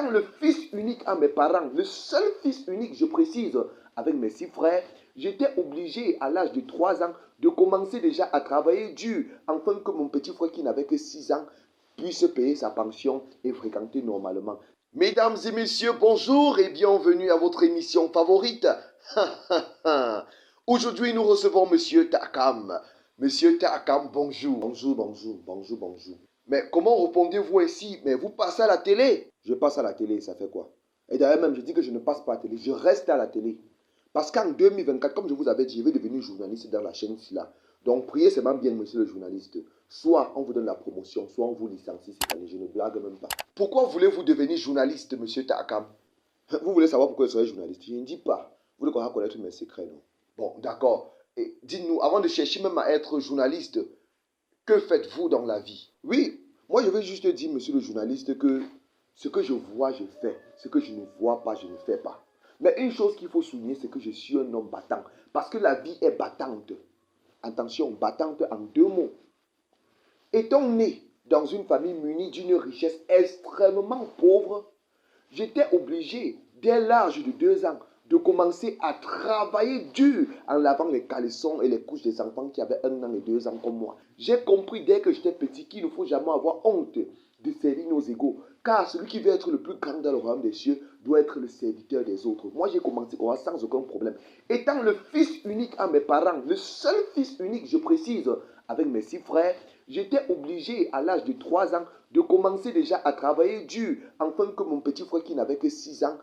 Étant le fils unique à mes parents, le seul fils unique, je précise, avec mes 6 frères, j'étais obligé à l'âge de 3 ans de commencer déjà à travailler dur afin que mon petit frère qui n'avait que 6 ans puisse payer sa pension et fréquenter normalement. Mesdames et messieurs, bonjour et bienvenue à votre émission favorite. Aujourd'hui, nous recevons Monsieur Takam. Monsieur Takam, bonjour. Bonjour. Mais comment répondez-vous ainsi? Mais vous passez à la télé? Je passe à la télé, ça fait quoi? Et d'ailleurs même, je dis que je ne passe pas à la télé, je reste à la télé. Parce qu'en 2024, comme je vous avais dit, je vais devenir journaliste dans la chaîne là. Donc priez seulement bien, monsieur le journaliste. Soit on vous donne la promotion, soit on vous licencie cette année. Je ne blague même pas. Pourquoi voulez-vous devenir journaliste, monsieur Takam? Vous voulez savoir pourquoi je serai journaliste? Je ne dis pas. Vous voulez qu'on va connaître mes secrets, non? Bon, d'accord. Et dites-nous, avant de chercher même à être journaliste, que faites-vous dans la vie? Oui, moi je veux juste dire, monsieur le journaliste, que ce que je vois, je fais. Ce que je ne vois pas, je ne fais pas. Mais une chose qu'il faut souligner, c'est que je suis un homme battant. Parce que la vie est battante. Attention, battante en 2 mots. Étant né dans une famille munie d'une richesse extrêmement pauvre, j'étais obligé, dès l'âge de 2 ans, de commencer à travailler dur en lavant les caleçons et les couches des enfants qui avaient 1 an et 2 ans comme moi. J'ai compris dès que j'étais petit qu'il ne faut jamais avoir honte de servir nos égaux. Car celui qui veut être le plus grand dans le royaume des cieux doit être le serviteur des autres. Moi, j'ai commencé sans aucun problème. Étant le fils unique à mes parents, le seul fils unique, je précise, avec mes 6 frères, j'étais obligé à l'âge de 3 ans de commencer déjà à travailler dur afin que mon petit frère qui n'avait que 6 ans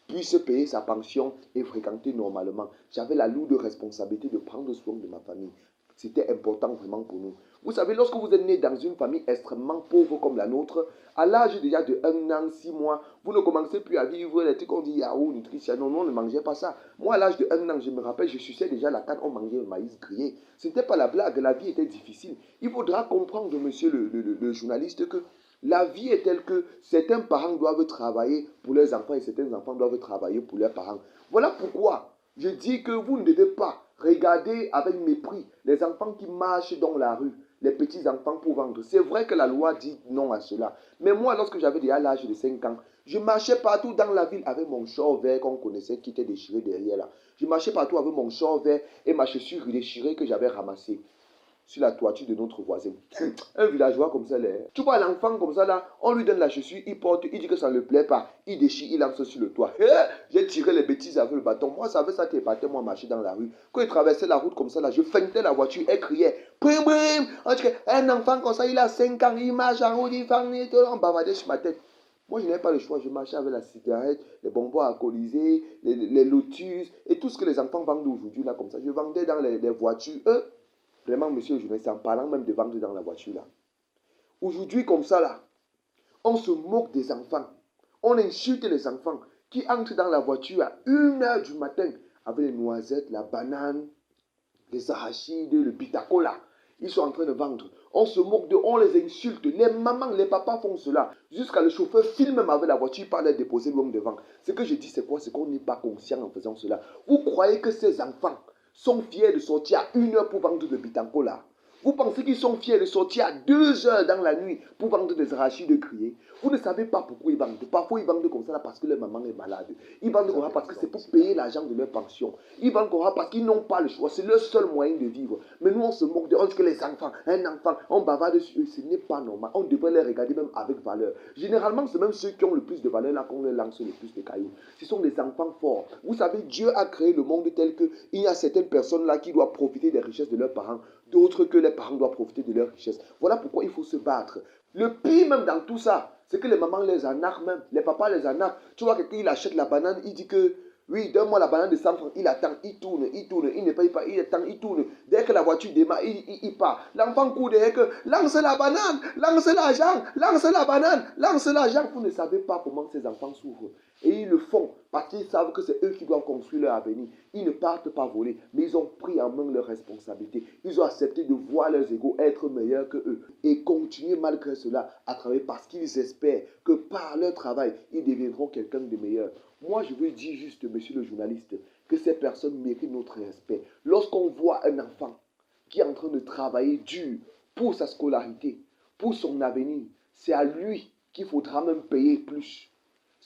puisse payer sa pension et fréquenter normalement. J'avais la lourde responsabilité de prendre soin de ma famille. C'était important vraiment pour nous. Vous savez, lorsque vous êtes né dans une famille extrêmement pauvre comme la nôtre, à l'âge déjà de 1 an, 6 mois, vous ne commencez plus à vivre les trucs qu'on dit yaourt, nutrition. Non, on ne mangeait pas ça. Moi, à l'âge de 1 an, je me rappelle, je suçais déjà la canne, on mangeait le maïs grillé. Ce n'était pas la blague, la vie était difficile. Il faudra comprendre, monsieur le journaliste, que la vie est telle que certains parents doivent travailler pour leurs enfants et certains enfants doivent travailler pour leurs parents. Voilà pourquoi je dis que vous ne devez pas regarder avec mépris les enfants qui marchent dans la rue, les petits enfants pour vendre. C'est vrai que la loi dit non à cela. Mais moi, lorsque j'avais déjà l'âge de 5 ans, je marchais partout dans la ville avec mon short vert qu'on connaissait qui était déchiré derrière là. Je marchais partout avec mon short vert et ma chaussure déchirée que j'avais ramassée sur la toiture de notre voisin. Un villageois comme ça, là. Tu vois l'enfant comme ça, là, on lui donne la chaussure, il porte, il dit que ça ne le plaît pas, il déchire, il lance sur le toit. J'ai tiré les bêtises avec le bâton. Moi, ça avait ça qui épatait, moi, marcher dans la rue. Quand il traversait la route comme ça, là, je feintais la voiture, elle criait. Brim, brim. On dit un enfant comme ça, il a 5 ans, il marche en route, il fait on bavardait sur ma tête. Moi, je n'avais pas le choix. Je marchais avec la cigarette, les bonbons alcoolisés, les lotus et tout ce que les enfants vendent aujourd'hui, là, comme ça. Je vendais dans les voitures. Vraiment, monsieur le journaliste, en parlant même de vendre dans la voiture là. Aujourd'hui, comme ça là, on se moque des enfants. On insulte les enfants qui entrent dans la voiture à 1 h du matin avec les noisettes, la banane, les arachides, le pitacola. Ils sont en train de vendre. On se moque d'eux, on les insulte. Les mamans, les papas font cela. Jusqu'à le chauffeur filme même avec la voiture, il part les déposer l'homme devant. Ce que je dis, c'est quoi? C'est qu'on n'est pas conscient en faisant cela. Vous croyez que ces enfants sont fiers de sortir à 1 h pour vendre le bitancola? Vous pensez qu'ils sont fiers de sortir à 2 h dans la nuit pour vendre des arachides grillés? Vous ne savez pas pourquoi ils vendent. Parfois, ils vendent comme ça parce que leur maman est malade. Ils vendent comme ça parce que c'est pour payer l'argent de leur pension. Ils vendent comme ça parce qu'ils n'ont pas le choix. C'est leur seul moyen de vivre. Mais nous, on se moque de on dit que les enfants, un enfant, on bavarde sur eux. Ce n'est pas normal. On devrait les regarder même avec valeur. Généralement, c'est même ceux qui ont le plus de valeur là qu'on leur lance le plus de cailloux. Ce sont des enfants forts. Vous savez, Dieu a créé le monde tel qu'il y a certaines personnes là qui doivent profiter des richesses de leurs parents. D'autres que les parents doivent profiter de leurs richesses. Voilà pourquoi il faut se battre. Le pire même dans tout ça, c'est que les mamans les arnaquent même. Les papas les arnaquent. Tu vois, quelqu'un, il achète la banane, il dit que, oui, donne-moi la banane de 100 francs. Il attend, il tourne, il ne paye pas, il attend, il tourne. Dès que la voiture démarre, il part. L'enfant court derrière que, lance la banane, lance l'argent, lance la banane, lance l'argent. Vous ne savez pas comment ces enfants souffrent. Et ils le font parce qu'ils savent que c'est eux qui doivent construire leur avenir. Ils ne partent pas voler, mais ils ont pris en main leurs responsabilités. Ils ont accepté de voir leurs égaux être meilleurs que eux et continuer malgré cela à travailler parce qu'ils espèrent que par leur travail, ils deviendront quelqu'un de meilleur. Moi, je veux dire juste, monsieur le journaliste, que ces personnes méritent notre respect. Lorsqu'on voit un enfant qui est en train de travailler dur pour sa scolarité, pour son avenir, c'est à lui qu'il faudra même payer plus.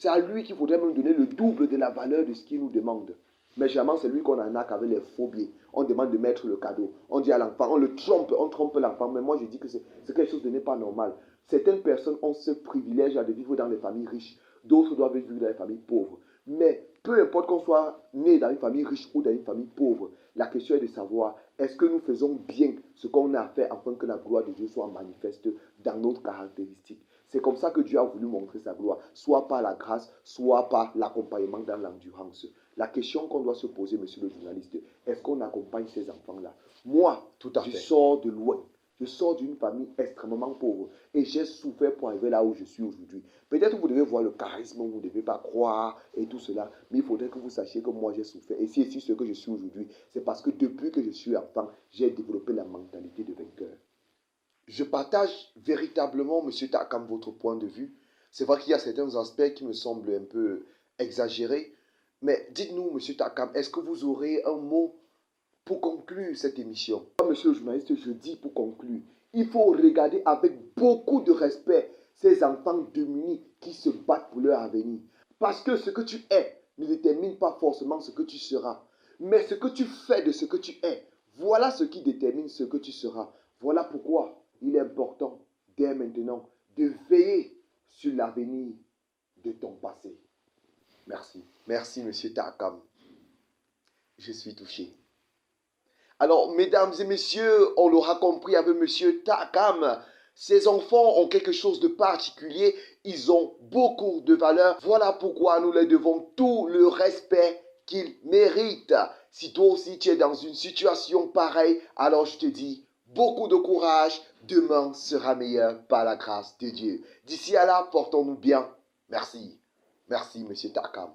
c'est à lui qu'il faudrait même donner le double de la valeur de ce qu'il nous demande. Mais généralement, c'est lui qu'on arnaque avec les faux billets. On demande de mettre le cadeau. On dit à l'enfant, on trompe l'enfant. Mais moi, je dis que c'est quelque chose de n'est pas normal. Certaines personnes ont ce privilège de vivre dans les familles riches. D'autres doivent vivre dans les familles pauvres. Mais peu importe qu'on soit né dans une famille riche ou dans une famille pauvre, la question est de savoir, est-ce que nous faisons bien ce qu'on a fait afin que la gloire de Dieu soit manifeste dans notre caractéristique. C'est comme ça que Dieu a voulu montrer sa gloire, soit par la grâce, soit par l'accompagnement dans l'endurance. La question qu'on doit se poser, monsieur le journaliste, est-ce qu'on accompagne ces enfants-là? Moi, je sors de loin. Je sors d'une famille extrêmement pauvre et j'ai souffert pour arriver là où je suis aujourd'hui. Peut-être que vous devez voir le charisme, vous ne devez pas croire et tout cela, mais il faudrait que vous sachiez que moi j'ai souffert. Et si ce que je suis aujourd'hui, c'est parce que depuis que je suis enfant, j'ai développé la mentalité de vainqueur. Je partage véritablement, monsieur Takam, votre point de vue. C'est vrai qu'il y a certains aspects qui me semblent un peu exagérés, mais dites-nous, monsieur Takam, est-ce que vous aurez un mot pour conclure cette émission? Moi, monsieur le journaliste, je dis pour conclure, il faut regarder avec beaucoup de respect ces enfants démunis qui se battent pour leur avenir. Parce que ce que tu es ne détermine pas forcément ce que tu seras. Mais ce que tu fais de ce que tu es, voilà ce qui détermine ce que tu seras. Voilà pourquoi il est important, dès maintenant, de veiller sur l'avenir de ton passé. Merci. Merci, monsieur Takam. Je suis touché. Alors, mesdames et messieurs, on l'aura compris avec monsieur Takam, ces enfants ont quelque chose de particulier, ils ont beaucoup de valeur. Voilà pourquoi nous leur devons tout le respect qu'ils méritent. Si toi aussi tu es dans une situation pareille, alors je te dis beaucoup de courage. Demain sera meilleur par la grâce de Dieu. D'ici à là, portons-nous bien. Merci. Merci, monsieur Takam.